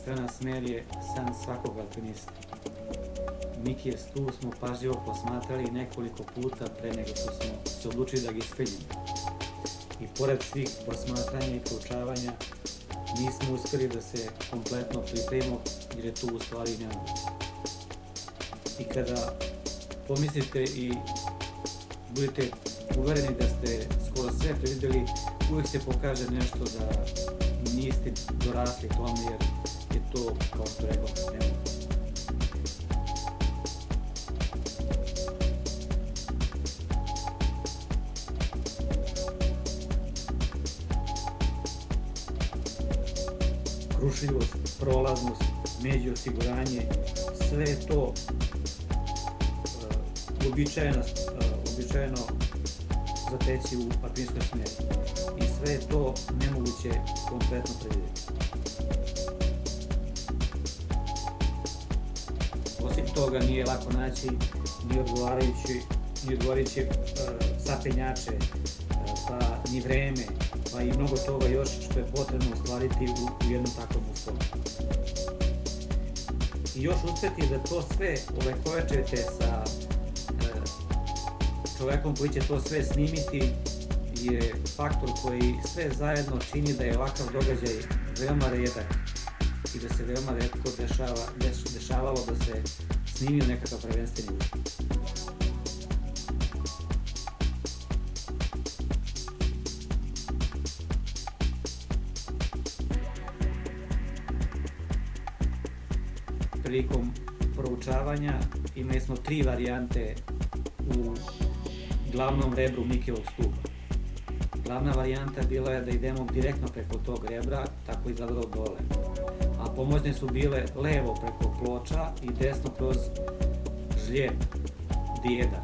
prvenstvena smer je san svakog alpinista. Mikijev stup smo pažljivo posmatrali nekoliko puta pre nego što smo se odlučili da ga ispenjemo. I pored svih posmatranja i proučavanja, nismo uspjeli da se kompletno pripremimo jer je to u stvari nemoguće. I kada pomislite i budete uvereni da ste skoro sve predvidjeli, uvijek se pokaže nešto da niste dorasli tome jer je to, kao što rekao, nemoguće. Krušljivost, prolaznost, međuosiguranje, sve je to uobičajeno zateći u alpinskoj smjeri i sve je to nemoguće kompletno predvidjeti. Osim toga nije lako naći ni odgovarajuće sapenjače, pa ni vreme, pa i mnogo toga još što je potrebno ostvariti u jednom takvom uslovu. I još uspjeti da to sve ovekovečujete sa čovjekom koji će to sve snimiti je faktor koji sve zajedno čini da je ovakav događaj veoma rijedak i da se veoma retko dešavalo da se snimi nekakav prvenstveni uspjeh. Prilikom proučavanja imali smo 3 varijante u glavnom rebru Mikijevog stupa. Glavna varijanta bila je da idemo direktno preko tog rebra, tako izgledalo dole. A pomoćne su bile levo preko ploča i desno kroz žlijeb dijeda.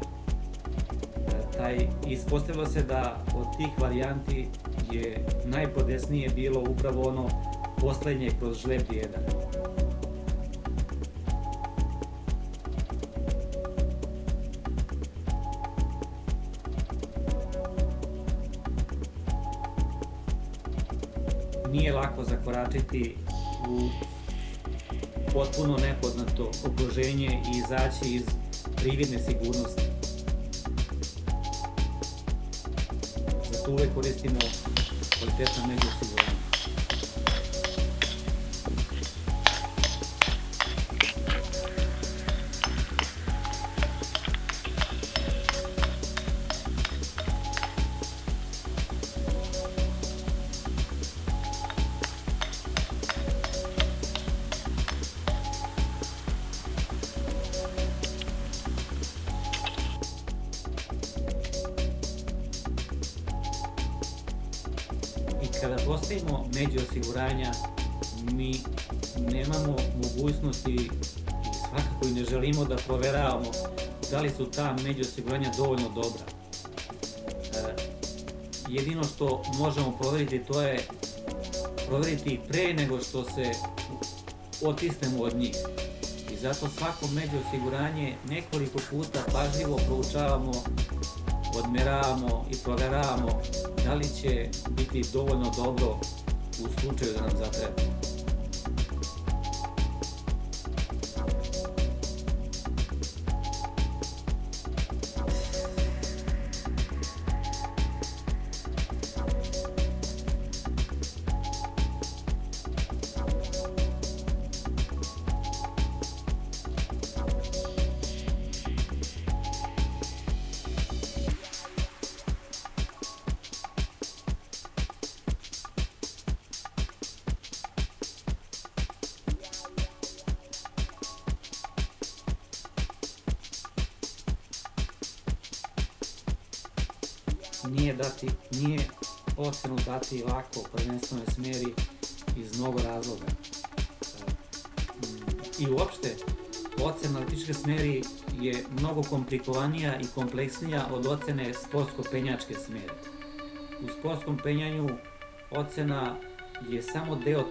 Ispostavilo se da od tih varijanti je najpodesnije bilo upravo ono poslednje kroz žlijeb dijeda. Nije lako zakoračiti u potpuno nepoznato okruženje i izaći iz prividne sigurnosti. Zato uvek koristimo kvalitetna međuosiguranja. Kada postavimo međuosiguranja, mi nemamo mogućnosti i svakako i ne želimo da proveravamo da li su ta međuosiguranja dovoljno dobra. Jedino što možemo proveriti to je proveriti pre nego što se otisnemo od njih. I zato svako međuosiguranje nekoliko puta pažljivo proučavamo, odmeravamo i proveravamo da li će biti dovoljno dobro u slučaju da nam zatreba. Nije ocenu dati lako prvenstvenoj smjeri iz mnogo razloga. I uopšte, ocena alpinističke smjeri je mnogo komplikovanija i kompleksnija od ocene sportsko-penjačke smjeri. U sportskom penjanju ocena je samo deo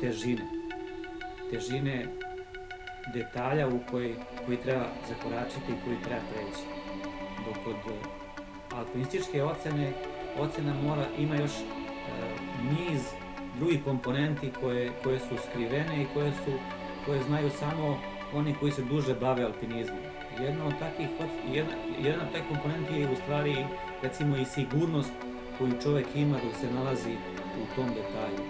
težine detalja koji treba zakoračiti i koji treba preći. Dok kod alpinističke ocena ima još niz drugih komponenti koje su skrivene i koje su koje znaju samo oni koji se duže bave alpinizmom. Jedan od takih komponenti je u stvari recimo i sigurnost koju čovjek ima dok se nalazi u tom detalju.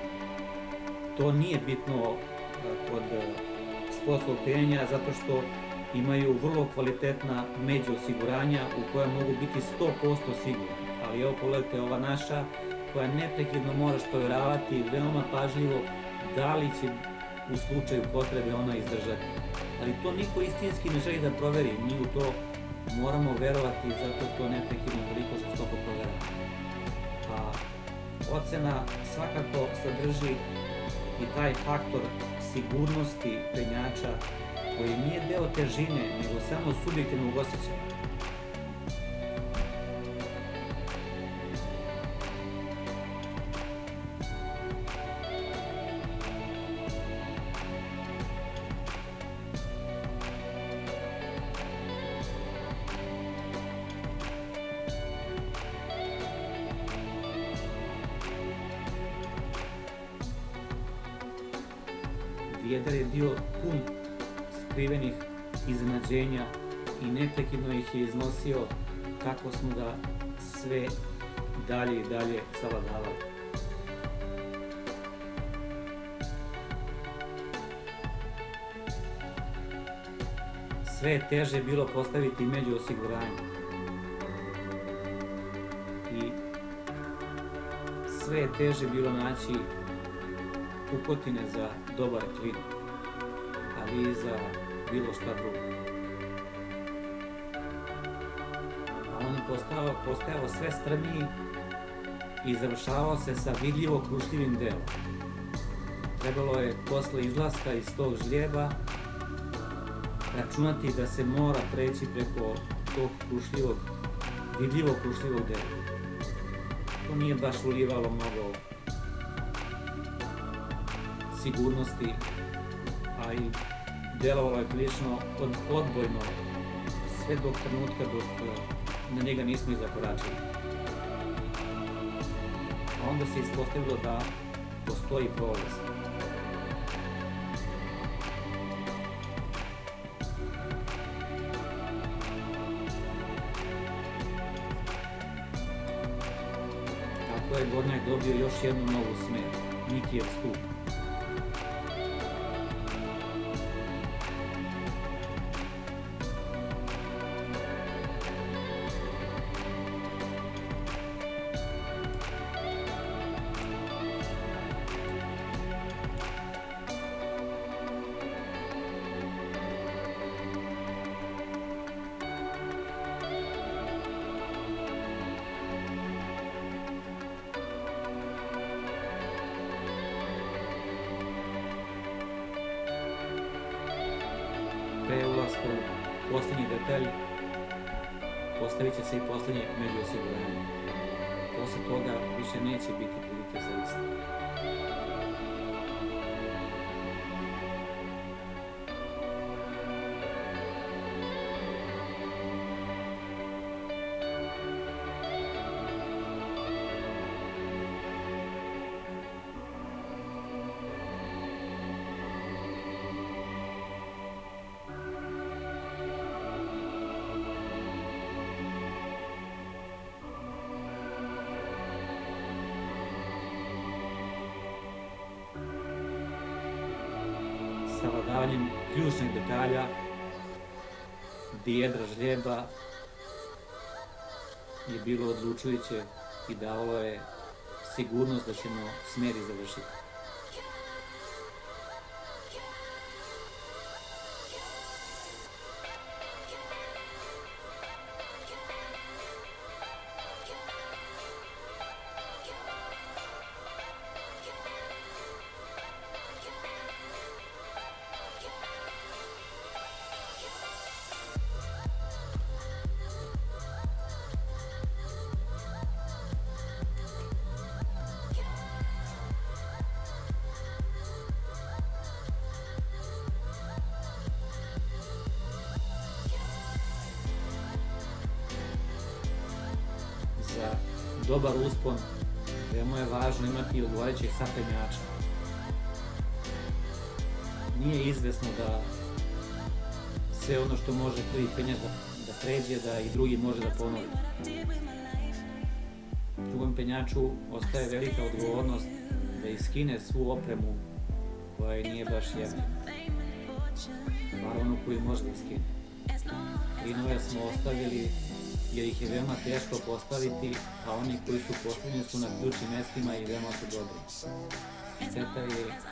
To nije bitno kod sportskog penjanja zato što imaju vrlo kvalitetna među osiguranja u koja mogu biti 100% sigurni. Ali evo pogledajte ova naša koja neprekidno moraš provjeravati veoma pažljivo da li će u slučaju potrebe ona izdržati. Ali to niko istinski ne želi da proveri, mi u to moramo verovati zato to neprekidno toliko žestoko provjerava. A ocena svakako sadrži i taj faktor sigurnosti penjača koji nije deo težine, nego samo subjektivnog osjećaja. Dijedar je bio pun skrivenih iznenađenja i neprekidno ih je iznosio kako smo ga sve dalje i dalje savladavali. Sve je teže bilo postaviti među osiguranje i sve je teže bilo naći pukotine za dobar klin, ali i za bilo šta drugo. A on je postajao sve strmiji i završavao se sa vidljivo krušljivim delom. Trebalo je posle izlaska iz tog žljeba računati da se mora preći preko tog vidljivo krušljivog dela. To nije baš ulivalo mnogo sigurnosti, a i delovalo je prilično odbojno sve do trenutka dok na njega nismo izakoračili. A onda se ispostavilo da postoji prolaz. Tako je Gornjak dobio još jednu novu smer, Mikijev stup. Pre ulaska u posljednji detalj postavit će se i posljednje među osiguranje. Posle toga više neće biti prilike za isto. Savladavanjem ključnih detalja dijedra žljeba je bilo odlučujuće i davalo je sigurnost da ćemo smjer završiti. Za dobar uspon veoma je važno imati odgovarajućeg sapenjača. nije izvesno da sve ono što može prvi penjač da pređe, da i drugi može da ponovi. Drugom penjaču ostaje velika odgovornost da iskine svu opremu koja nije baš jeftina, bar onu koju može da iskine. Klinove smo ostavili jer ih je veoma teško postaviti, a oni koji su postavljeni su na ključnim mestima i veoma su dobri.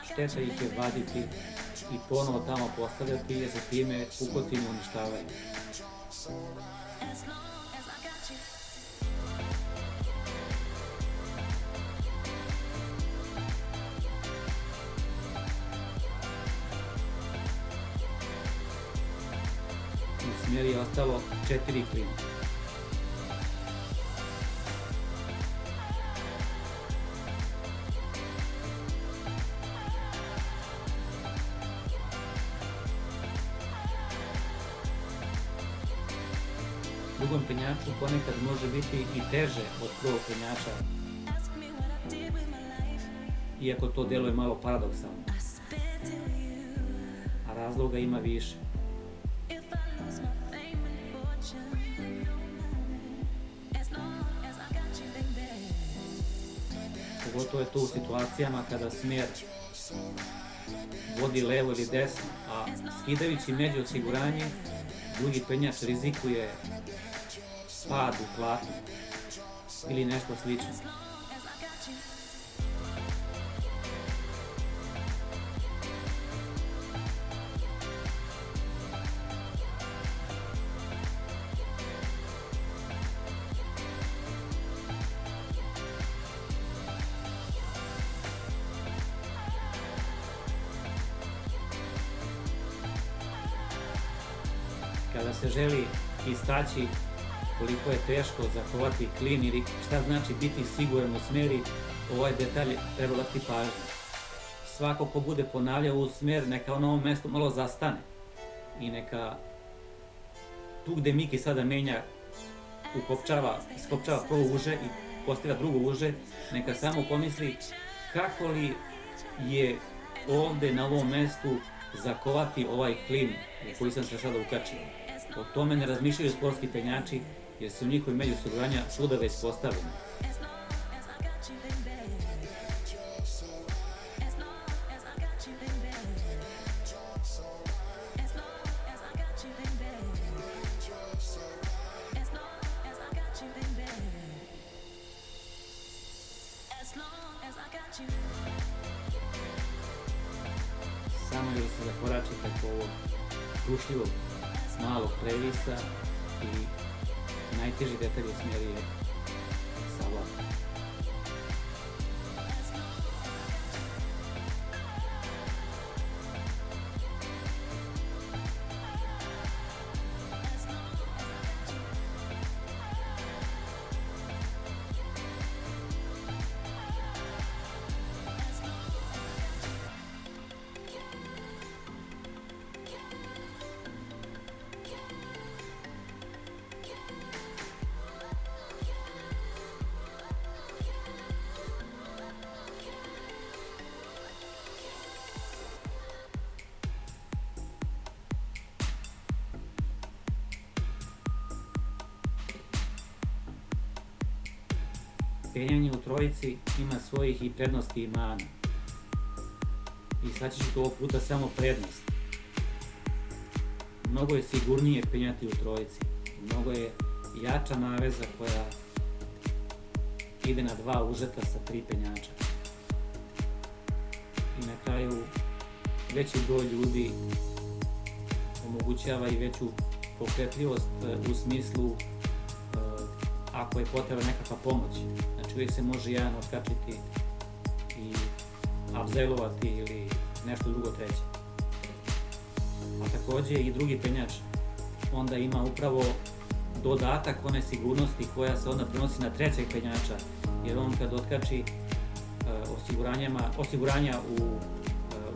Šteta ih je vaditi i ponovo tamo postavljati jer se time pukotine uništavaju. U smjeri je ostalo 4 klina. Drugom penjaču ponekad može biti i teže od prvog penjača, iako to deluje malo paradoksalno, a razloga ima više. Pogotovo je to u situacijama kada smjer vodi levo ili desno, a skidajući među osiguranje, drugi penjač rizikuje pad u platnu ili nešto slično. Kada se želi istaći koliko je teško zakovati klin ili šta znači biti siguran u smjeri, ovaj detalj treba dati pažnju. Svako ko bude ponavljao u smjer, neka na ovom mjestu malo zastane i neka tu gdje Miki sada menja, skopčava prvo uže i postavlja drugo uže, neka samo pomisli kako li je ovdje na ovom mjestu zakovati ovaj klin u koji sam se sada ukačio. O tome ne razmišljaju sportski penjači jer su njihovi među osiguranja svuda već postavljeni. Samo još se zakoračite po ovog rušljivog malog previsa i najteži detalj u smjeri je savlada. Penjanje u trojici ima svojih i prednosti i mana. I sad ćeš ovog puta samo prednost. Mnogo je sigurnije penjati u trojici. Mnogo je jača naveza koja ide na 2 užeta sa 3 penjača. I na kraju veći broj ljudi omogućava i veću pokretljivost u smislu ako je potrebna nekakva pomoć. Znači uvijek se može jedan otkačiti i abzeilovati ili nešto drugo treće. A također i drugi penjač onda ima upravo dodatak one sigurnosti koja se onda prenosi na trećeg penjača, jer on kad otkači osiguranja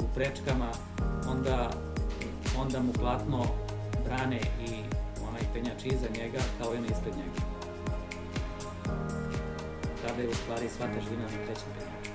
u prečkama, onda mu platno brane i onaj penjač iza njega kao i on ispred njega. Tada je u stvari sva težina na trećem penjaču.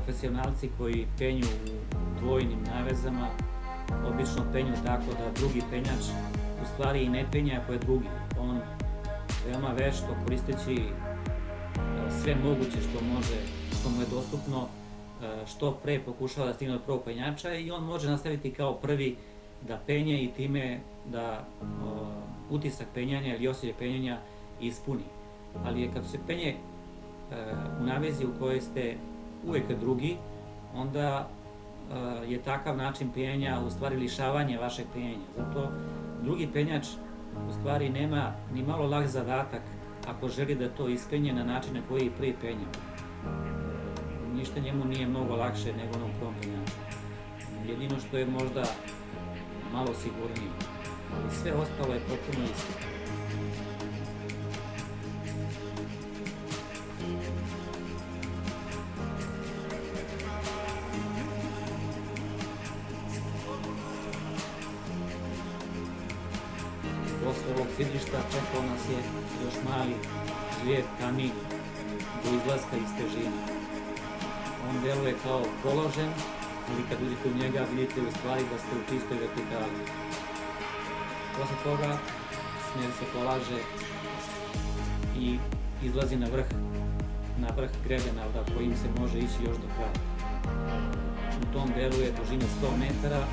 profesionalci koji penju u dvojnim navezama obično penju tako da drugi penjač u stvari i ne penja ako je drugi. On veoma vešto koristeći sve moguće što mu je dostupno, što pre pokušava da stigne od prvog penjača i on može nastaviti kao prvi da penje i time da utisak penjanja ili osjećaj penjanja ispuni. Ali kad se penje u navezi u kojoj ste uvek drugi, onda je takav način penjanja u stvari lišavanje vašeg penjanja. Zato drugi penjač u stvari nema ni malo lak zadatak ako želi da to ispenje na način na koji je prvi penjao. Ništa njemu nije mnogo lakše nego onom prvom penjaču. Jedino što je možda malo sigurnije, ali sve ostalo je potpuno isto. Posle ovog sidišta čekao nas je još mali žlijev kamin do izlaska iz težine. On deluje kao položen, ali kad uđete u njega vidite u stvari da ste u čistoj vertikali. Posle toga smer se polaže i izlazi na vrh grebena kojim se može ići još do kraja. U tom delu je dužina 100 metara.